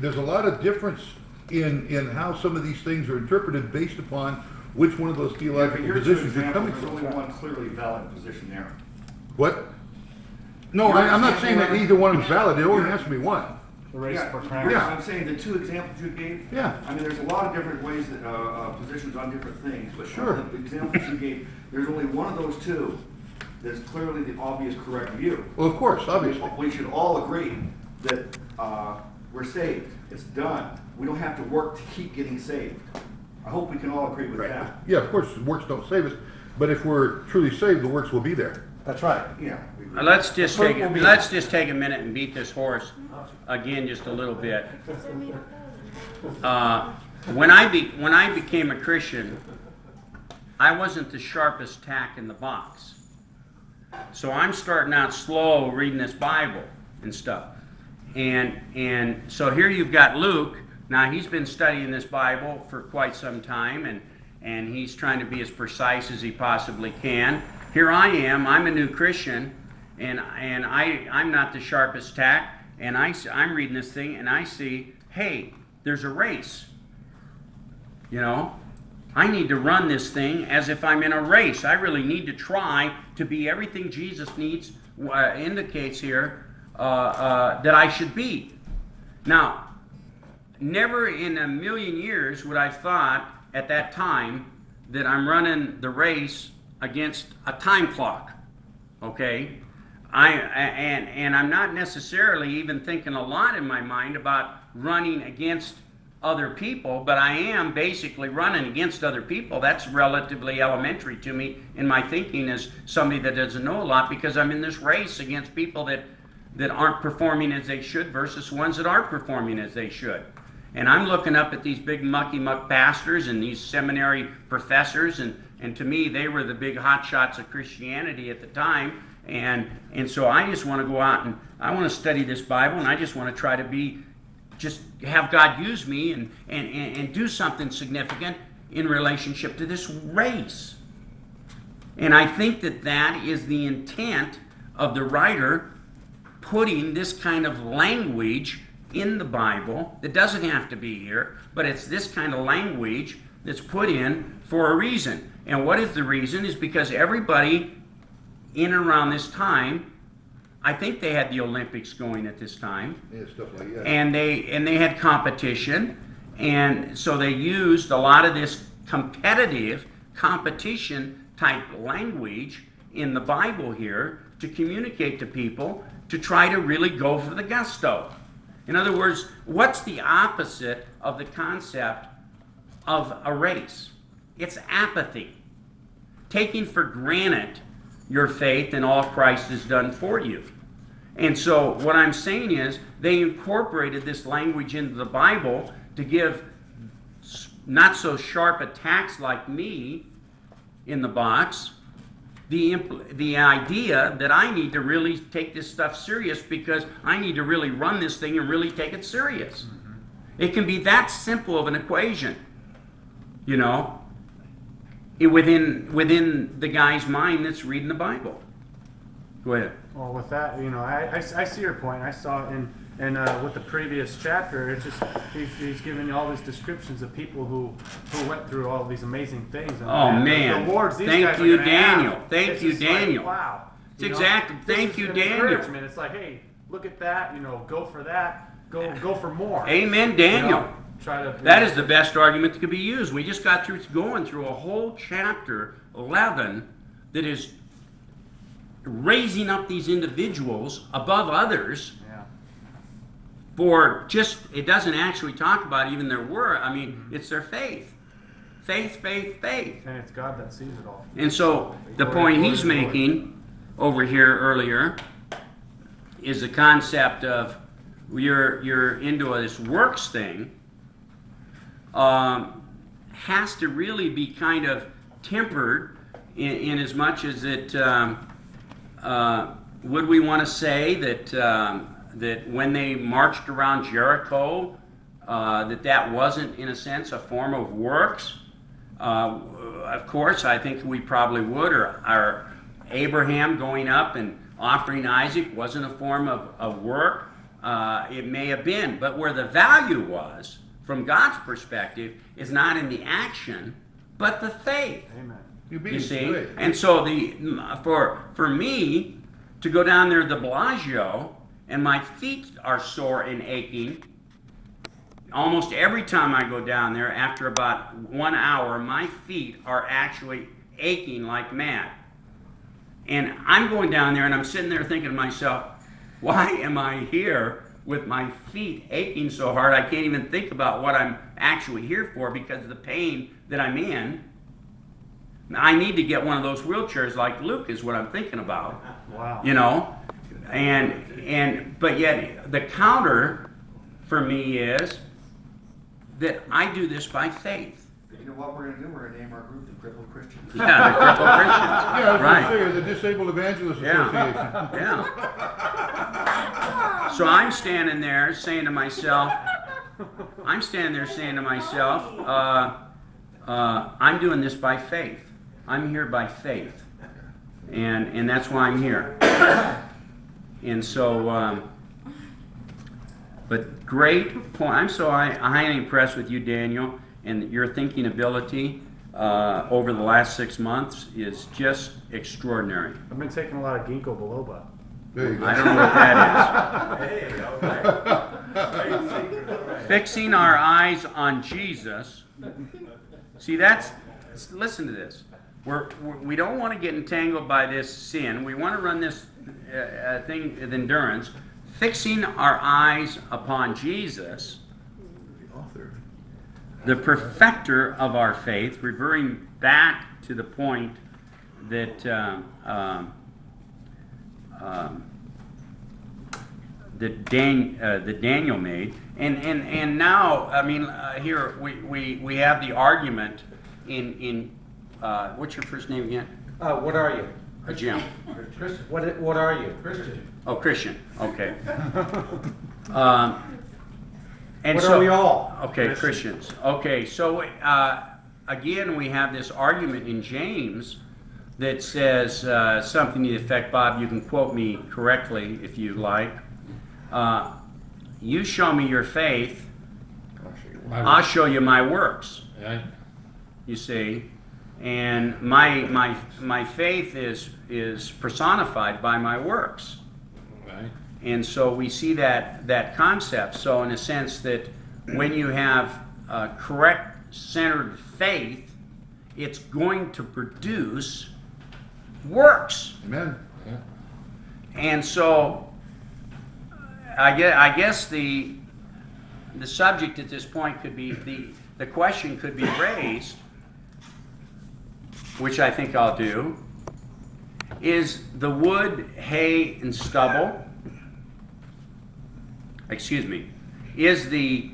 there's a lot of difference in how some of these things are interpreted based upon which one of those theological positions you're coming from. There's only one clearly valid position there. What? No, I'm not saying that either one is valid. There only has to be one. I'm saying the two examples you gave. Yeah. I mean, there's a lot of different ways that positions on different things, but sure. The examples you gave, there's only one of those two that's clearly the obvious correct view. Well, of course, obviously. We should all agree that we're saved. It's done. We don't have to work to keep getting saved. I hope we can all agree with that. Yeah, of course, works don't save us, but if we're truly saved, the works will be there. That's right. Yeah. Let's just take a minute and beat this horse again just a little bit. When I became a Christian, I wasn't the sharpest tack in the box. So I'm starting out slow reading this Bible and stuff. And so here you've got Luke. Now he's been studying this Bible for quite some time, and he's trying to be as precise as he possibly can. Here I am, I'm a new Christian, and I'm not the sharpest tack, and I'm reading this thing, and I see, hey, there's a race. You know, I need to run this thing as if I'm in a race. I really need to try to be everything Jesus indicates here that I should be. Now, never in a million years would I have thought at that time that I'm running the race against a time clock. Okay? And I'm not necessarily even thinking a lot in my mind about running against other people, but I am basically running against other people. That's relatively elementary to me in my thinking as somebody that doesn't know a lot, because I'm in this race against people that aren't performing as they should versus ones that are performing as they should. And I'm looking up at these big mucky-muck pastors and these seminary professors, and to me, they were the big hotshots of Christianity at the time. And so I just want to go out and I want to study this Bible, and I just want to try to just have God use me and do something significant in relationship to this race. And I think that is the intent of the writer putting this kind of language in the Bible. That doesn't have to be here, but it's this kind of language that's put in for a reason. And what is the reason? Is because everybody in and around this time, I think they had the Olympics going at this time. Yeah, stuff like that. And they had competition, and so they used a lot of this competitive competition type language in the Bible here to communicate to people to try to really go for the gusto. In other words, what's the opposite of the concept of a race? It's apathy. Taking for granted your faith and all Christ has done for you. And so what I'm saying is they incorporated this language into the Bible to give not so sharp attacks like me in the box the idea that I need to really take this stuff serious, because I need to really run this thing and really take it serious. Mm-hmm. It can be that simple of an equation, you know, within the guy's mind that's reading the Bible. Go ahead. Well, with that, you know, I see your point. I saw it in with the previous chapter. It's just he's giving you all these descriptions of people who went through all these amazing things. And man! The awards these Thank guys you, are Daniel. have. Thank you, Daniel. Like, wow. It's exactly. Thank you, Daniel. Encouragement. It's like, hey, look at that. You know, go for that. Go for more. Amen, Daniel. You know, that is the best argument that could be used. We just got through going through a whole chapter 11 that is raising up these individuals above others. For just, it doesn't actually talk about even their word. I mean, it's their faith. Faith, faith, faith. And it's God that sees it all. And so the point he's making over here earlier is the concept of you're into this works thing has to really be kind of tempered in as much as it would we want to say that when they marched around Jericho, that wasn't, in a sense, a form of works? Of course, I think we probably would. Or Abraham going up and offering Isaac wasn't a form of work. it may have been. But where the value was, from God's perspective, is not in the action, but the faith. Amen. You see? And so for me to go down there to the Bellagio and my feet are sore and aching, almost every time I go down there, after about 1 hour, my feet are actually aching like mad. And I'm going down there and I'm sitting there thinking to myself, why am I here with my feet aching so hard I can't even think about what I'm actually here for because of the pain that I'm in? I need to get one of those wheelchairs like Luke is what I'm thinking about. Wow. You know? But yet the counter for me is that I do this by faith. You know what we're going to do? We're going to name our group the Crippled Christians. Yeah, the crippled Christians. Yeah, I was Right. going to say, the Disabled Evangelists Association. Yeah. So I'm standing there saying to myself, I'm doing this by faith. I'm here by faith. And that's why I'm here. And so, but great point. I'm so highly impressed with you, Daniel, and your thinking ability over the last 6 months is just extraordinary. I've been taking a lot of ginkgo biloba. There you go. I don't know what that is. Fixing our eyes on Jesus. See, listen to this. We don't want to get entangled by this sin. We want to run this thing with endurance. Fixing our eyes upon Jesus, the perfecter of our faith, reverting back to the point that that Daniel made, and now, I mean, here we have the argument in what's your first name again? What are you? Jim. Christian. What are you? Christian. Oh, Christian. Okay. And What so, are we all? Okay, Christians. Okay, so again, we have this argument in James that says something to the effect, Bob, you can quote me correctly if you like. You show me your faith, I'll show you my works. You see, and my faith is personified by my works. And so we see that concept. So in a sense that when you have correct centered faith, it's going to produce works. Amen. And so I guess the subject at this point could be, the question could be raised, which I think I'll do, is the wood, hay, and stubble, is the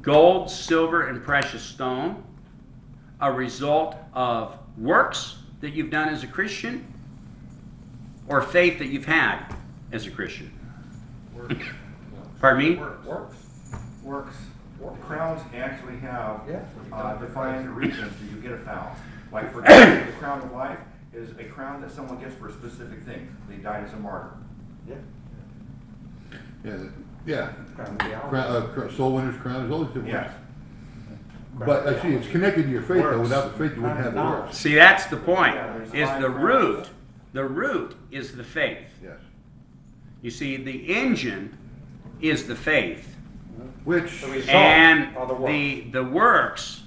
gold, silver, and precious stone a result of works that you've done as a Christian, or faith that you've had as a Christian? Pardon me? Works. Crowns actually have defined reasons that you get a crown. Like, for example, the crown of life is a crown that someone gets for a specific thing. They died as a martyr. Yeah. Soul winner's crown is always different. Yes. But I see it's connected to your faith, though. Without the faith, you wouldn't have the works. See, that's the point, is the root. The root is the faith. Yes. You see, the engine is the faith. Which, And of the work. the works,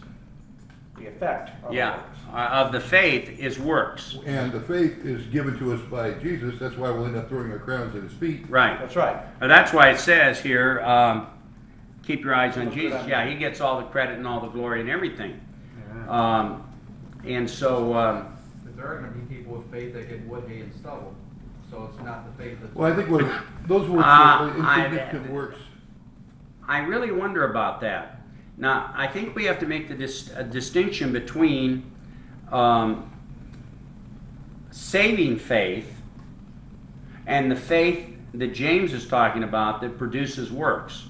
The effect of the yeah, works. of the faith is works. and the faith is given to us by Jesus. That's why we'll end up throwing our crowns at his feet. Right. That's right. That's why it says here, keep your eyes on Jesus. Yeah, he gets all the credit and all the glory and everything. And so, But there are going to be people with faith that get wood, hay, and stubble. So it's not the faith that's... Well, I think those works are I- insignificant works. I really wonder about that. Now, I think we have to make the distinction between saving faith and the faith that James is talking about that produces works.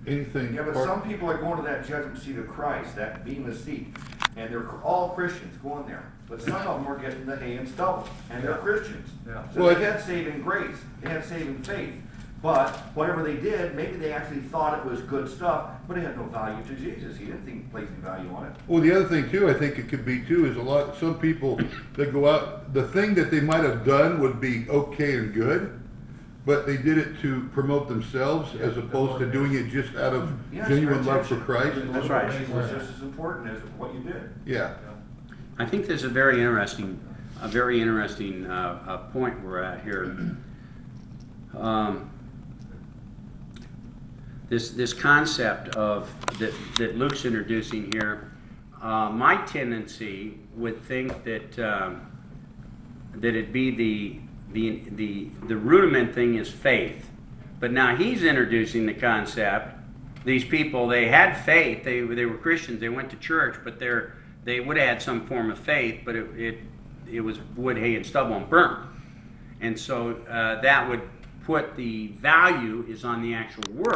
Anything. Yeah, but some people are going to that judgment seat of Christ, that bema seat, and they're all Christians going there. But some of them are getting the hay and stubble, and they're Christians. Yeah. So Well, they had saving grace, they had saving faith, But whatever they did, maybe they actually thought it was good stuff, but it had no value to Jesus. He didn't think placing value on it. Well, the other thing too, I think it could be too, is some people that go out, the thing that they might have done would be okay and good, but they did it to promote themselves as opposed to doing it just out of Yes, genuine your love for intention. Christ. That's right. It was just as important as what you did. Yeah. I think there's a very interesting point we're at here. This concept of that Luke's introducing here, my tendency would think that it'd be the rudiment thing is faith, but now he's introducing the concept. These people, they had faith, they were Christians, they went to church, but they would have had some form of faith, but it was wood, hay, and stubble and burnt, and so that would put the value is on the actual work.